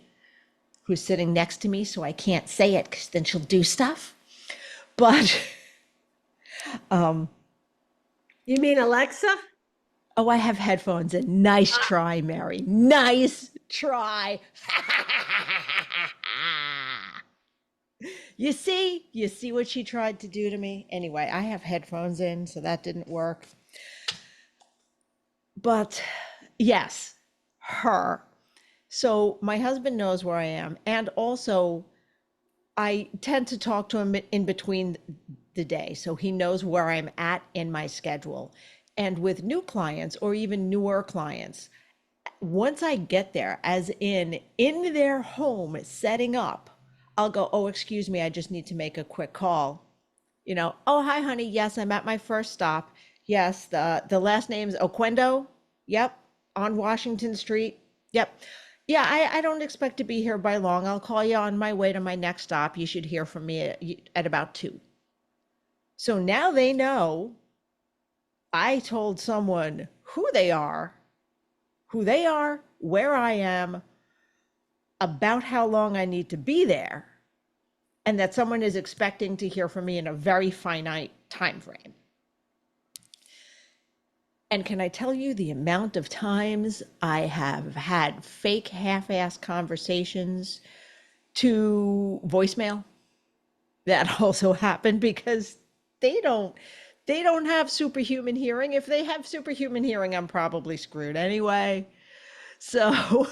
who's sitting next to me, so I can't say it because then she'll do stuff. But, You mean Alexa? oh, I have headphones in. Nice try, Mary. Nice try. You see what she tried to do to me? Anyway, I have headphones in, so that didn't work. But yes, her. So my husband knows where I am. And also, I tend to talk to him in between the day. So he knows where I'm at in my schedule. And with new clients or even newer clients, once I get there, as in their home setting up, I'll go, oh, excuse me, I just need to make a quick call. You know, oh, hi, honey. Yes, I'm at my first stop. Yes, the last name's Oquendo. Yep, on Washington Street. Yep. Yeah, I don't expect to be here by long. I'll call you on my way to my next stop. You should hear from me at about 2. So now they know I told someone who they are, where I am, about how long I need to be there, and that someone is expecting to hear from me in a very finite time frame. And can I tell you the amount of times I have had fake half-ass conversations to voicemail? That also happened because they don't have superhuman hearing. If they have superhuman hearing, I'm probably screwed anyway. So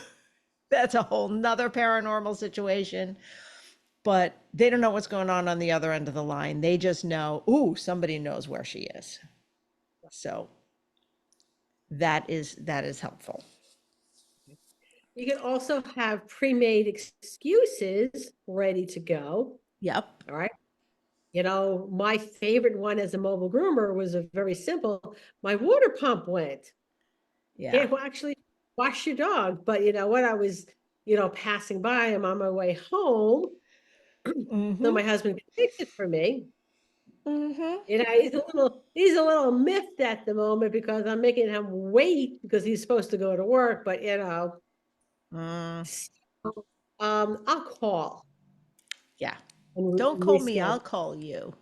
that's a whole nother paranormal situation. But they don't know what's going on the other end of the line. They just know, ooh, somebody knows where she is. So that is helpful. You can also have pre-made excuses ready to go. Yep. All right. You know, my favorite one as a mobile groomer was a very simple. My water pump went. Yeah. Well, actually, wash your dog. But you know what? I was passing by, I'm on my way home. So my husband can fix it for me. He's a little miffed at the moment because I'm making him wait because he's supposed to go to work, but so, I'll call Yeah. and Don't call me, I'll reschedule. call you.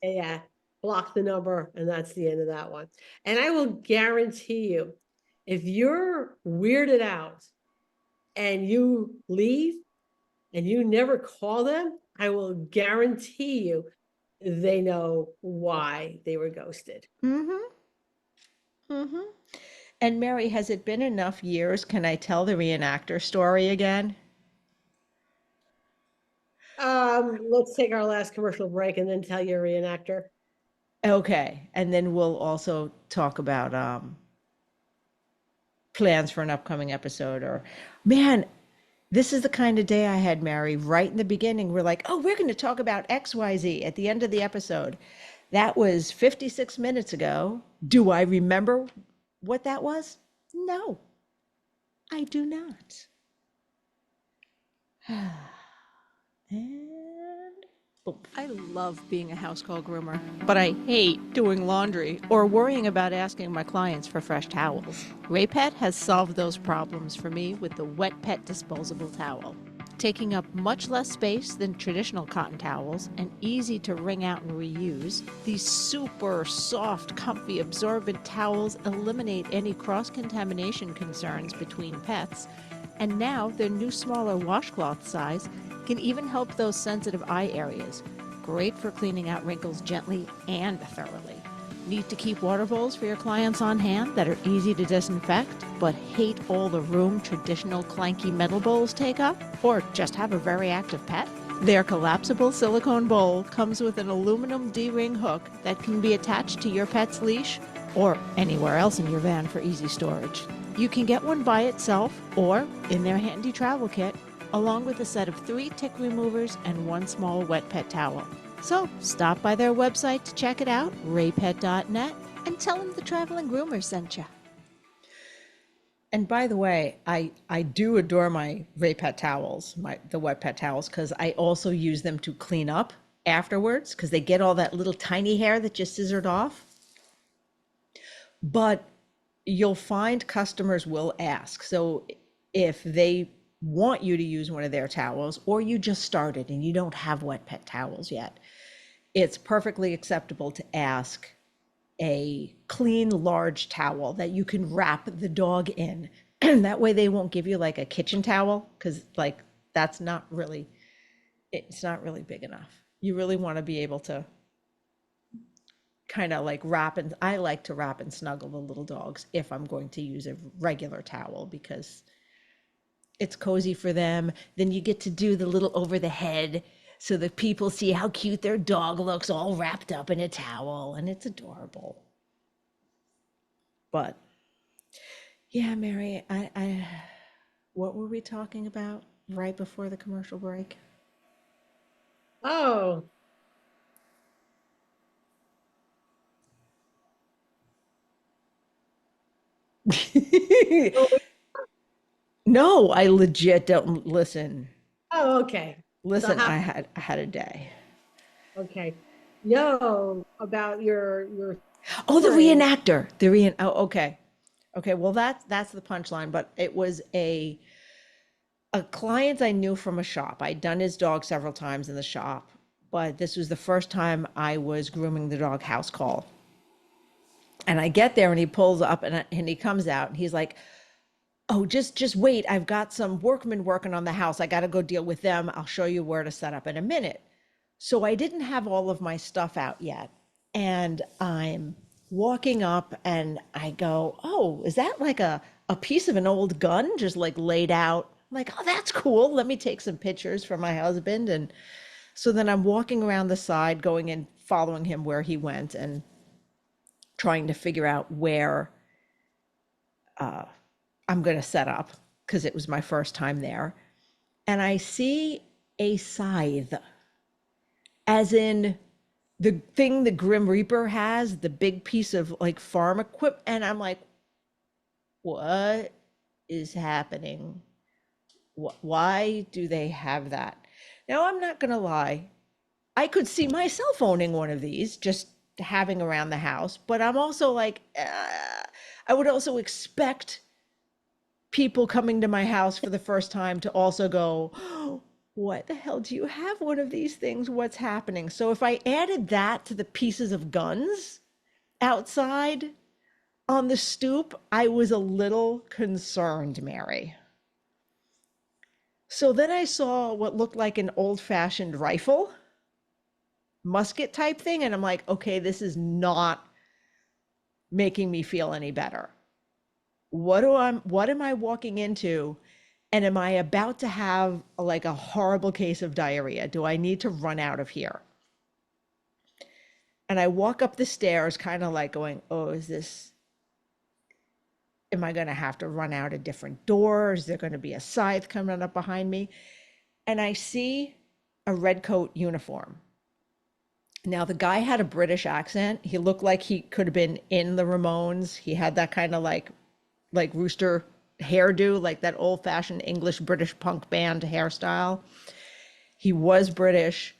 Yeah, block the number, and that's the end of that one. And I will guarantee you, if you're weirded out and you leave and you never call them, I will guarantee you they know why they were ghosted. And Mary, has it been enough years? Can I tell the reenactor story again? Let's take our last commercial break and then tell your reenactor. Okay. And then we'll also talk about plans for an upcoming episode. Or, man, this is the kind of day I had, Mary, right in the beginning. We're like, oh, we're going to talk about XYZ at the end of the episode. That was 56 minutes ago. Do I remember what that was? No, I do not. And boom. I love being a house call groomer, but I hate doing laundry or worrying about asking my clients for fresh towels. Raypet has solved those problems for me with the Wet Pet disposable towel. Taking up much less space than traditional cotton towels and easy to wring out and reuse, these super soft, comfy, absorbent towels eliminate any cross-contamination concerns between pets, and now their new smaller washcloth size can even help those sensitive eye areas. Great for cleaning out wrinkles gently and thoroughly. Need to keep water bowls for your clients on hand that are easy to disinfect, but hate all the room traditional clanky metal bowls take up? Or just have a very active pet? Their collapsible silicone bowl comes with an aluminum D-ring hook that can be attached to your pet's leash or anywhere else in your van for easy storage. You can get one by itself or in their handy travel kit, along with a set of 3 tick removers and 1 small wet pet towel. So stop by their website to check it out, raypet.net, and tell them the Traveling Groomer sent you. And by the way, I do adore my Raypet towels, the wet pet towels, because I also use them to clean up afterwards because they get all that little tiny hair that just scissored off. But you'll find customers will ask. So if they want you to use one of their towels, or you just started and you don't have wet pet towels yet, it's perfectly acceptable to ask a clean, large towel that you can wrap the dog in. That way they won't give you like a kitchen towel, because like that's not really, it's not really big enough. You really want to be able to kind of like wrap, and I like to wrap and snuggle the little dogs if I'm going to use a regular towel, because it's cozy for them. Then you get to do the little over the head so that people see how cute their dog looks all wrapped up in a towel, and it's adorable. But yeah, Mary, I what were we talking about right before the commercial break? Oh, No, I legit don't listen. oh, okay. So Listen, how, I had a day. okay. No, about your Oh, the story. reenactor. Oh, okay. Okay, well that's the punchline, but it was a client I knew from a shop. I'd done his dog several times in the shop, but this was the first time I was grooming the dog Housecall. And I get there and he pulls up and he comes out and he's like, "Oh, just wait. I've got some workmen working on the house. I got to go deal with them. I'll show you where to set up in a minute." So I didn't have all of my stuff out yet. And I'm walking up and I go, "Oh, is that like a piece of an old gun just like laid out?" I'm like, "Oh, that's cool. Let me take some pictures for my husband." And so then I'm walking around the side, going and following him where he went and trying to figure out where I'm going to set up because it was my first time there. And I see a scythe, as in the thing the Grim Reaper has, the big piece of like farm equipment. And I'm like, what is happening? Why do they have that? Now, I'm not going to lie. I could see myself owning one of these, just having around the house, but I'm also like, I would also expect people coming to my house for the first time to also go, "Oh, what the hell do you have one of these things? What's happening?" So if I added that to the pieces of guns outside on the stoop, I was a little concerned, Mary. So then I saw what looked like an old-fashioned rifle, musket type thing, and I'm like, okay, this is not making me feel any better. What am I walking into? And am I about to have like a horrible case of diarrhea? Do I need to run out of here? And I walk up the stairs kind of like going, oh, am I going to have to run out a different door? Is there going to be a scythe coming up behind me? And I see a red coat uniform. Now, the guy had a British accent. He looked like he could have been in the Ramones. He had that kind of like rooster hairdo, like that old fashioned English British punk band hairstyle. He was British.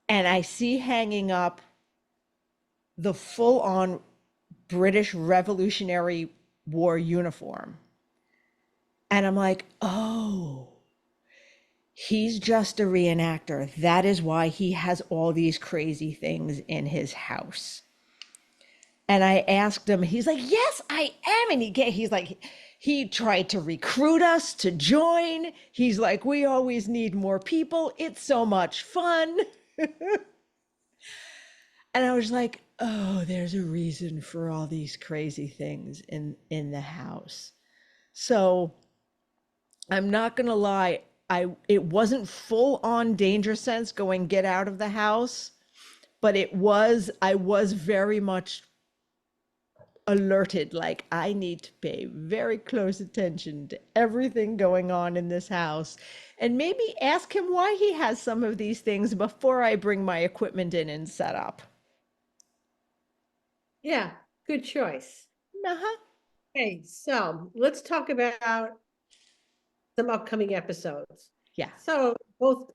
And I see hanging up the full on British Revolutionary War uniform. And I'm like, oh, he's just a reenactor. That is why he has all these crazy things in his house. And I asked him, he's like, yes, I am. And he's like, he tried to recruit us to join. He's like, we always need more people. It's so much fun. And I was like, oh, there's a reason for all these crazy things in the house. So I'm not gonna lie, it wasn't full on danger sense going get out of the house, but I was very much alerted, like I need to pay very close attention to everything going on in this house and maybe ask him why he has some of these things before I bring my equipment in and set up. Yeah, good choice. Uh-huh. Okay, so let's talk about some upcoming episodes. Yeah. So both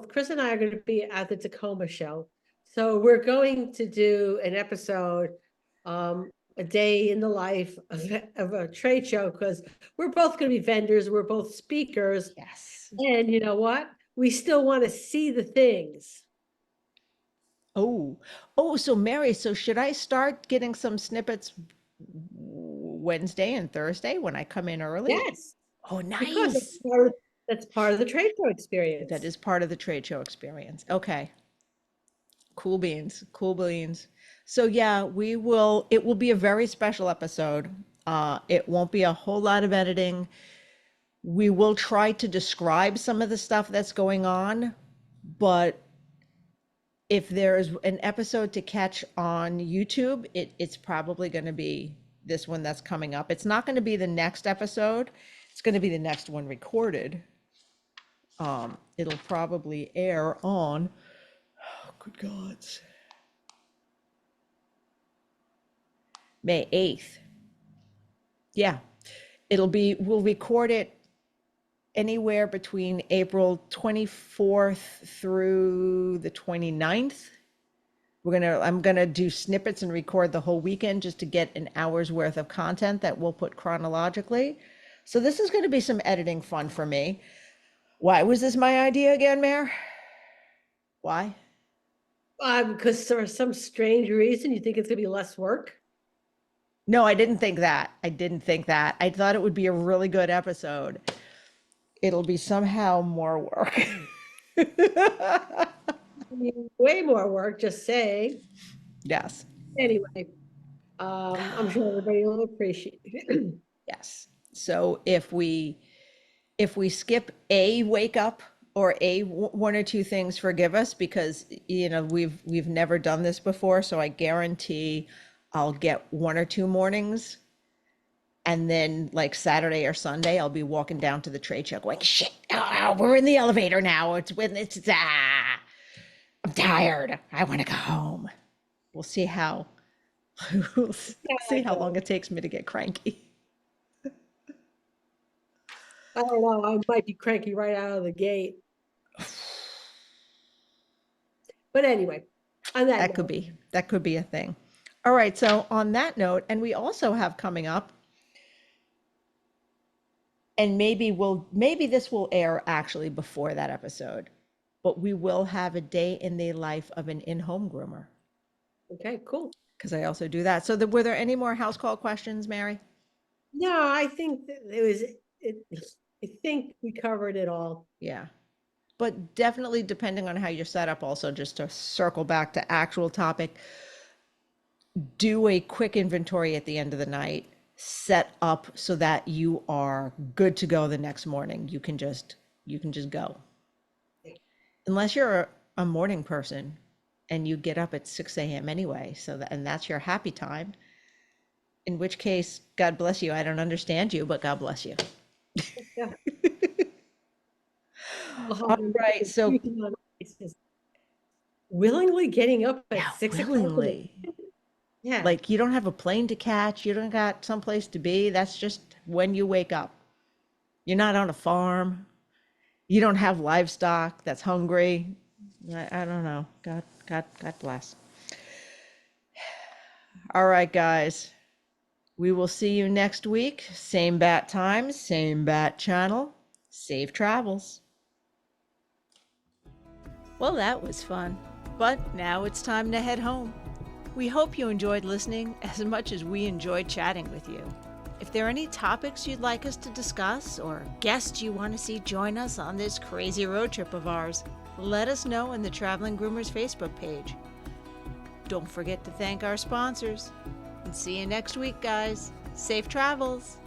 Chris and I are going to be at the Tacoma show. So we're going to do an episode, a day in the life of a trade show, because we're both going to be vendors, we're both speakers, Yes. and you know what? We still want to see the things. Oh, so Mary, so should I start getting some snippets Wednesday and Thursday when I come in early? Yes, Oh, because nice. that's part of the trade show That experience. is part of the trade show experience. Okay. Cool beans. Cool beans. So yeah, it will be a very special episode. It won't be a whole lot of editing. We will try to describe some of the stuff that's going on, but if there's an episode to catch on YouTube, it's probably going to be this one that's coming up. It's not going to be the next episode. It's going to be the next one recorded. It'll probably air on, oh, good gods, May 8th. Yeah, we'll record it anywhere between April 24th through the 29th. I'm gonna do snippets and record the whole weekend just to get an hour's worth of content that we'll put chronologically. So this is gonna be some editing fun for me. Why was this my idea again, Mayor? Why? Because for some strange reason, you think it's gonna be less work. No, I didn't think that. I didn't think that. I thought it would be a really good episode. It'll be somehow more work. Way more work, just saying. Yes, Anyway, I'm sure everybody will appreciate it. yes. So if we skip a wake up or one or two things, forgive us because we've never done this before. So I guarantee I'll get one or two mornings, and then like Saturday or Sunday, I'll be walking down to the trade show going, shit, we're in the elevator now. I'm tired. I want to go home. We'll see how we'll see how long it takes me to get cranky. I don't know, I might be cranky right out of the gate. But anyway, on that That could note, be that could be a thing. All right, so on that note, and we also have coming up, and maybe this will air actually before that episode, but we will have a day in the life of an in-home groomer okay, cool. because I also do that. So were there any more house call questions, Mary? No, I think that I think we covered it all. Yeah. But definitely depending on how you're set up, also just to circle back to actual topic, do a quick inventory at the end of the night, set up so that you are good to go the next morning. You can just go. Unless you're a morning person and you get up at 6 a.m. anyway, and that's your happy time. In which case, God bless you. I don't understand you, but God bless you. Yeah. All right. So It's just willingly getting up yeah, at 6 o'clock. willingly. Yeah, Like you don't have a plane to catch, you don't got someplace to be. That's just when you wake up. You're not on a farm. You don't have livestock that's hungry. I don't know. God bless. All right, guys. We will see you next week. Same bat time, same bat channel. Safe travels. Well, that was fun. But now it's time to head home. We hope you enjoyed listening as much as we enjoyed chatting with you. If there are any topics you'd like us to discuss or guests you want to see join us on this crazy road trip of ours, let us know in the Traveling Groomers Facebook page. Don't forget to thank our sponsors. And see you next week, guys. Safe travels!